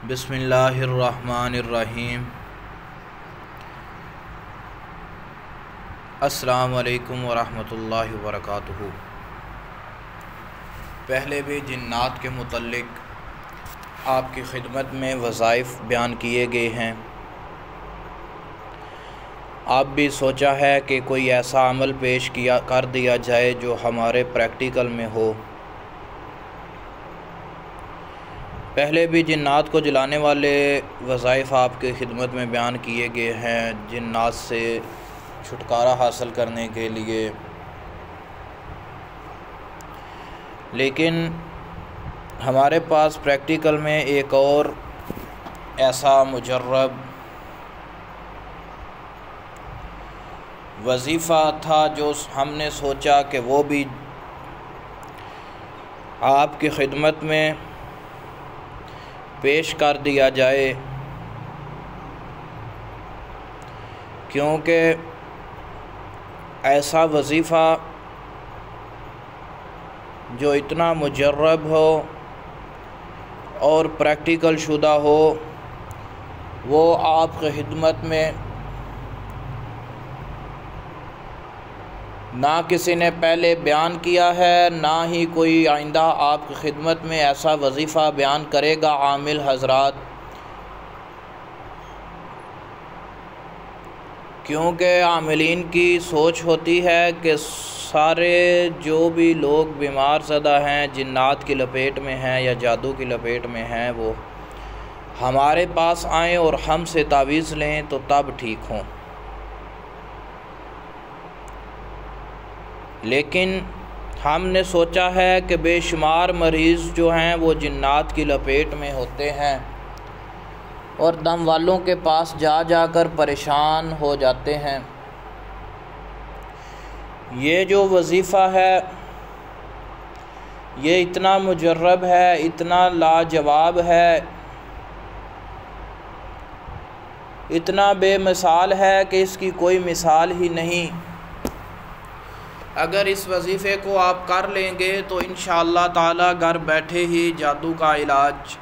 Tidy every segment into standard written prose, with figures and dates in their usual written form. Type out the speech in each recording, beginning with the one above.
बिस्मिल्लाहिर्रहमानिर्रहीम। अस्सलामु अलैकुम वरहमतुल्लाहि वबरकातुहू। पहले भी जिन्नात के मुतल्लिक़ आपकी खिदमत में वज़ाइफ बयान किए गए हैं। आप भी सोचा है कि कोई ऐसा अमल पेश कर दिया जाए जो हमारे प्रैक्टिकल में हो। पहले भी जिन्नात को जलाने वाले वज़ाइफ आपके खिदमत में बयान किए गए हैं जिन्नात से छुटकारा हासिल करने के लिए, लेकिन हमारे पास प्रैक्टिकल में एक और ऐसा मुजर्रब वजीफ़ा था जो हमने सोचा कि वो भी आपकी खिदमत में पेश कर दिया जाए, क्योंकि ऐसा वजीफ़ा जो इतना मुजर्रब हो और प्रैक्टिकल शुदा हो, वो आपकी खिदमत में ना किसी ने पहले बयान किया है, ना ही कोई आइंदा आपकी खिदमत में ऐसा वजीफ़ा बयान करेगा आमिल हज़रात। क्योंकि आमिलीन की सोच होती है कि सारे जो भी लोग बीमार ज़दा हैं, जिन्नात की लपेट में हैं या जादू की लपेट में हैं, वो हमारे पास आएँ और हमसे तावीज़ लें तो तब ठीक हों। लेकिन हमने सोचा है कि बेशुमार मरीज़ जो हैं वो जिन्नात की लपेट में होते हैं और दम वालों के पास जाकर परेशान हो जाते हैं। ये जो वजीफ़ा है ये इतना मुजर्रब है, इतना लाजवाब है, इतना बेमिसाल है कि इसकी कोई मिसाल ही नहीं। अगर इस वजीफ़े को आप कर लेंगे तो इंशाअल्लाह ताला घर बैठे ही जादू का इलाज,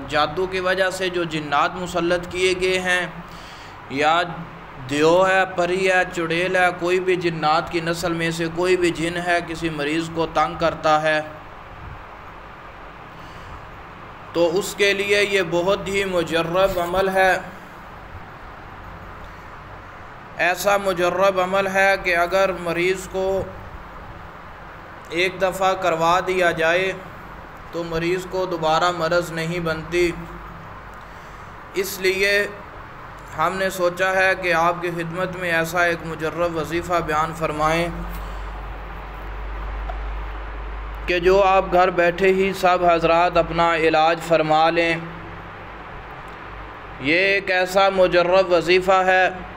जादू की वजह से जो जिन्नात मुसल्लत किए गए हैं, या दियो है, परी है, चुड़ैल है, कोई भी जिन्नात की नस्ल में से कोई भी जिन है किसी मरीज़ को तंग करता है, तो उसके लिए ये बहुत ही मुजर्रब अमल है। ऐसा मुजर्रब अमल है कि अगर मरीज़ को एक दफ़ा करवा दिया जाए तो मरीज़ को दोबारा मरज़ नहीं बनती। इसलिए हमने सोचा है कि आपकी खिदमत में ऐसा एक मुजर्रब वजीफ़ा बयान फरमाएं कि जो आप घर बैठे ही सब हज़रात अपना इलाज फरमा लें। ये एक ऐसा मुजर्रब वजीफ़ा है,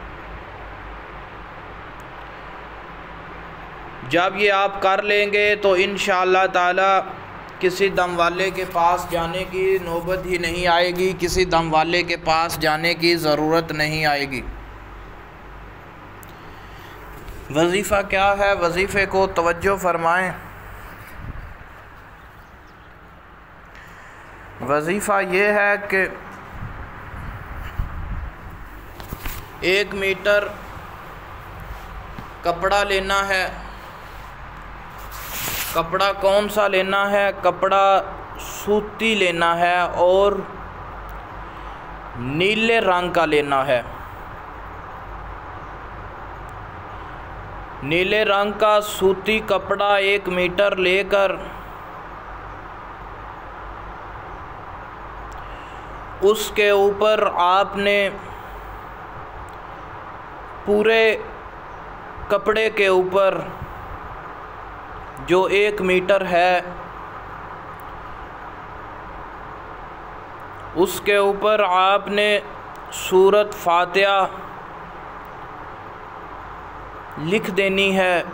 जब ये आप कर लेंगे तो इंशाअल्लाह ताला किसी दम वाले के पास जाने की नौबत ही नहीं आएगी, किसी दम वाले के पास जाने की ज़रूरत नहीं आएगी। वजीफ़ा क्या है? वजीफ़े को तवज्जो फरमाएं। वजीफ़ा ये है कि 1 मीटर कपड़ा लेना है। कपड़ा कौन सा लेना है? कपड़ा सूती लेना है और नीले रंग का लेना है। नीले रंग का सूती कपड़ा 1 मीटर लेकर उसके ऊपर आपने पूरे कपड़े के ऊपर जो 1 मीटर है उसके ऊपर आपने सूरत फातिहा लिख देनी है।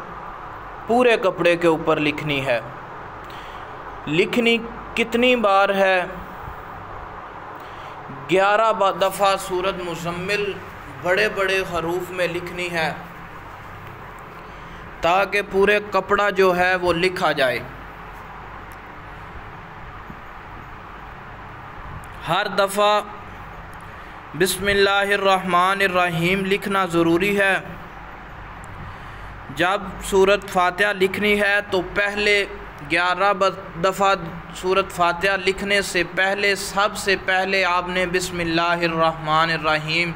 पूरे कपड़े के ऊपर लिखनी है। लिखनी कितनी बार है? 11 दफ़ा सूरत मुज़म्मिल बड़े बड़े हरूफ में लिखनी है, ताकि पूरे कपड़ा जो है वो लिखा जाए। हर दफ़ा बिस्मिल्लाहिर्रहमानिर्रहीम लिखना ज़रूरी है। जब सूरत फातिहा लिखनी है तो पहले 11 दफ़ा सूरत फातिहा लिखने से पहले सबसे पहले आपने बिस्मिल्लाहिर्रहमानिर्रहीम,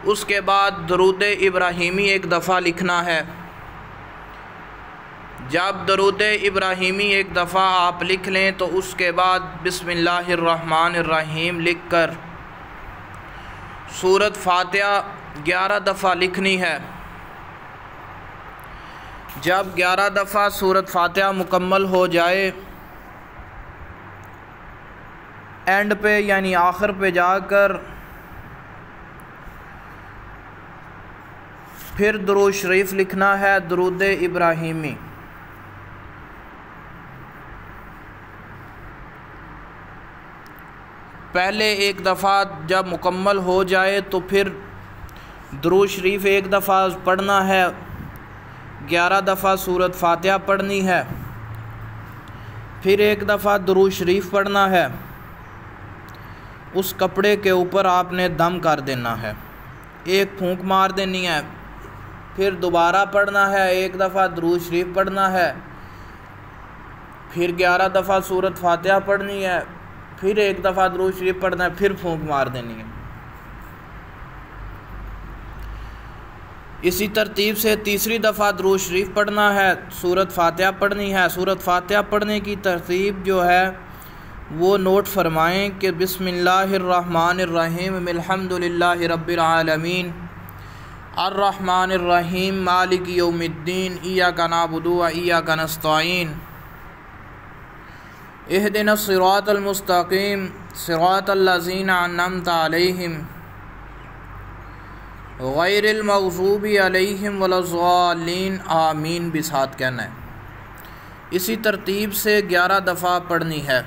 उसके बाद दरूद इब्राहीमी एक दफ़ा लिखना है। जब दरूद इब्राहीमी एक दफ़ा आप लिख लें तो उसके बाद बिस्मिल्लाहिर्रहमानिर्रहीम लिखकर सूरत फातिहा 11 दफ़ा लिखनी है। जब 11 दफ़ा सूरत फातिहा मुकम्मल हो जाए, एंड पे यानी आखिर पे जाकर फिर दुरूद शरीफ लिखना है, दरूद इब्राहीमी। पहले एक दफ़ा जब मुकम्मल हो जाए तो फिर दुरूद शरीफ एक दफ़ा पढ़ना है, 11 दफ़ा सूरत फातिहा पढ़नी है, फिर एक दफ़ा दुरूद शरीफ पढ़ना है। उस कपड़े के ऊपर आपने दम कर देना है, एक फूंक मार देनी है, फिर दोबारा पढ़ना है, एक दफ़ा दुरूद शरीफ पढ़ना है, फिर 11 दफ़ा सूरत फातिहा पढ़नी है, फिर एक दफ़ा दुरूद शरीफ पढ़ना है, फिर फूंक मार देनी है। इसी तरतीब से तीसरी दफ़ा दुरूद शरीफ पढ़ना है, सूरत फातिहा पढ़नी है। सूरत फातिहा पढ़ने की तरतीब जो है वो नोट फरमाएं कि बिस्मिल्लाहिर्रहमानिर्रहीम अल्हम्दुलिल्लाहि रब्बिल आलमीन अर्रहमानिर्रहीम मालिकि यौमिद्दीन इय्याका नअबुदु व इय्याका नस्तईन इहदिनस सिरातल मुस्तकीम सिरातल लज़ीना अन्अमता अलैहिम गैरिल मग़ज़ूबि अलैहिम वलज़्ज़ालीन आमीन भी साथ कहना है। इसी तरतीब से 11 दफ़ा पढ़नी है।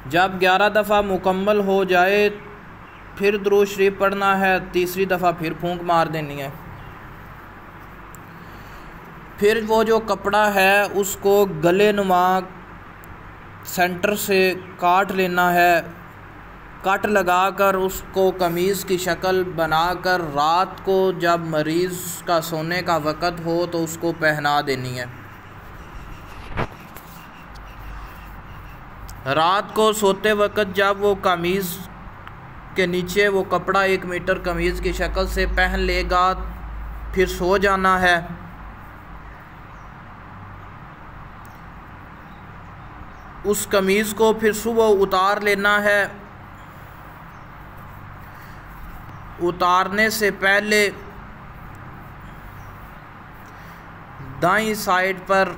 जब 11 दफ़ा मुकम्मल हो जाए फिर दुरूद शरीफ पढ़ना है, तीसरी दफ़ा फिर फूंक मार देनी है। फिर वो जो कपड़ा है उसको गले नुमा सेंटर से काट लेना है, कट लगाकर उसको कमीज़ की शक्ल बनाकर रात को जब मरीज़ का सोने का वक़्त हो तो उसको पहना देनी है। रात को सोते वक़्त जब वो कमीज़ के नीचे वो कपड़ा 1 मीटर कमीज़ की शक्ल से पहन लेगा, फिर सो जाना है। उस कमीज़ को फिर सुबह उतार लेना है। उतारने से पहले दाईं साइड पर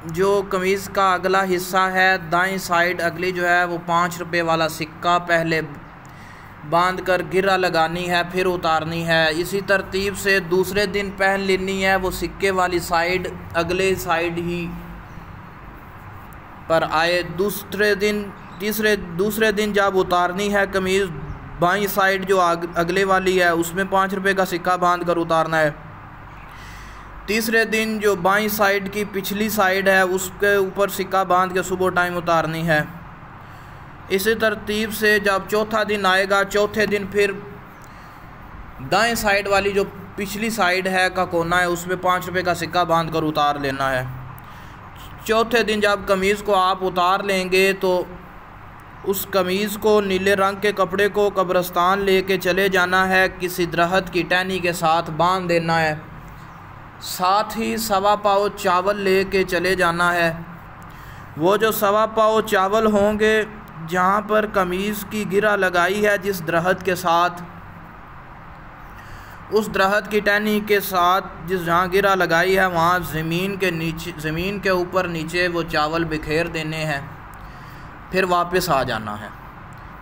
जो कमीज़ का अगला हिस्सा है, दाईं साइड अगली जो है वो 5 रुपये वाला सिक्का पहले बांध कर गिरा लगानी है, फिर उतारनी है। इसी तरतीब से दूसरे दिन पहन लेनी है, वो सिक्के वाली साइड अगले साइड ही पर आए। दूसरे दिन जब उतारनी है कमीज़, बाईं साइड जो अगले वाली है उसमें 5 रुपये का सिक्का बांध कर उतारना है। तीसरे दिन जो बाईं साइड की पिछली साइड है उसके ऊपर सिक्का बांध के सुबह टाइम उतारनी है। इसी तरतीब से जब चौथा दिन आएगा, चौथे दिन फिर दाएं साइड वाली जो पिछली साइड है का कोना है उसमें 5 रुपये का सिक्का बांध कर उतार लेना है। चौथे दिन जब कमीज़ को आप उतार लेंगे तो उस कमीज़ को नीले रंग के कपड़े को कब्रिस्तान लेके चले जाना है, किसी दरख्त की टहनी के साथ बांध देना है। साथ ही 1.25 पाव चावल लेके चले जाना है। वो जो 1.25 पाव चावल होंगे जहाँ पर कमीज़ की गिरा लगाई है जिस दरख्त के साथ, उस दरख्त की टहनी के साथ जिस जहाँ गिरा लगाई है वहाँ ज़मीन के ऊपर नीचे वो चावल बिखेर देने हैं, फिर वापस आ जाना है।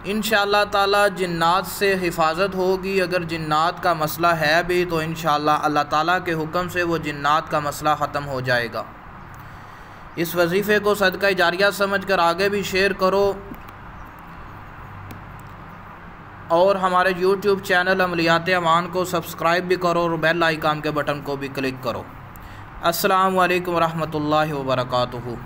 इंशाअल्लाह ताला जिन्नात से हिफाजत होगी। अगर जिन्नात का मसला है भी तो इंशाअल्लाह अल्लाह ताला के हुक्म से वो जिन्नात का मसला ख़त्म हो जाएगा। इस वजीफ़े को सदका जारिया समझकर आगे भी शेयर करो और हमारे YouTube चैनल अमलियात अमान को सब्सक्राइब भी करो और बेल आइकन के बटन को भी क्लिक करो। अस्सलामु अलैकुम रहमतुल्लाहि व बरकातुहू।